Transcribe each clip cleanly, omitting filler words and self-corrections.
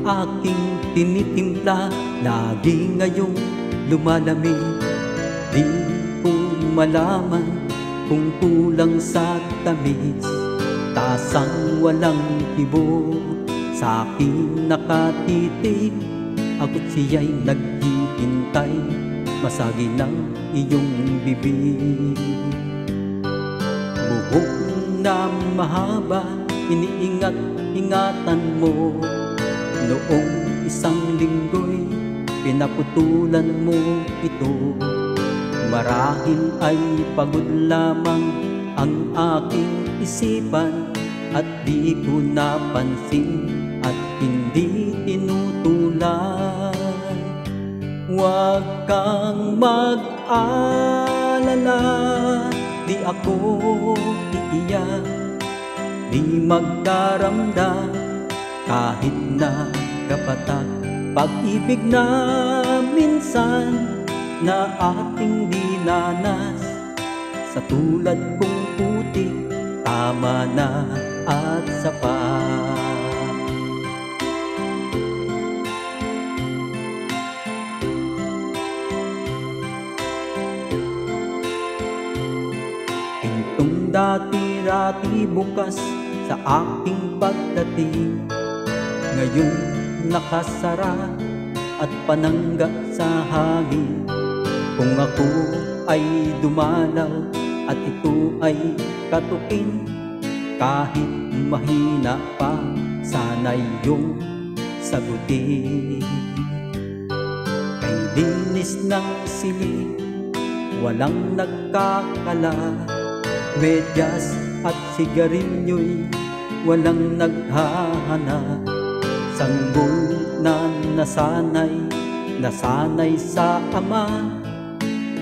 aking tinitimpla lagi ngayong lumalamig. Di ko malaman kung kulang sa tamis, tasang walang kibo sa aking nakatitig. Ako't siya'y naghihintay, masagi ng iyong bibig. Buhok na mahaba, iniingat-ingatan mo. Noong isang linggo'y pinaputulan mo ito. Marahil ay pagod lamang ang aking isipan, at di ko napansin at hindi tinutulan. Huwag kang mag-alala, di ako iiyak, di magdaramdam kahit na kapatak. Pag-ibig na minsan na ating dinanas, sa tulad kong putik, tama na at sapat. Pintong dati-rati bukas sa aking pagdating, ngayon nakasara at panangga sa hangin. Kung ako ay dumalaw at ito ay katukin, kahit mahina pa, sana iyong sagutin. Kay linis ng sili, walang nagkakala, medyas at sigarilyo'y walang naghahanap. Sanggol na nasanay sa ama,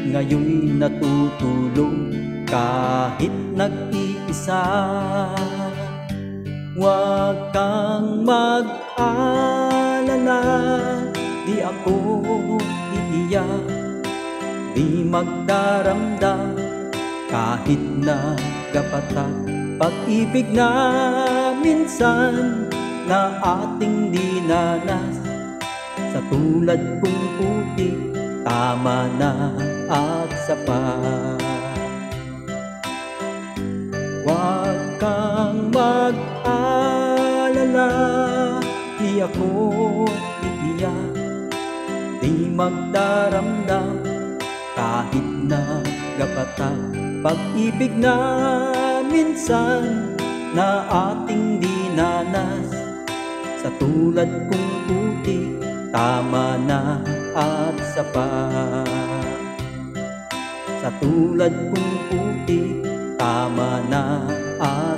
ngayon'y natutulog kahit nag-iisa. Huwag kang mag-alala, di ako iiyak, di magdaramdam kahit na kapatak. Pag-ibig na minsan na ating dinanas, sa tulad kong putik, tama na at sapat. Huwag kang mag-alala, di ako iiyak, di magdaramdam kahit na kapatak. Pag-ibig na minsan na ating dinanas, sa tulad kong putik, tama na at sapat. Sa tulad kong putik, tama na at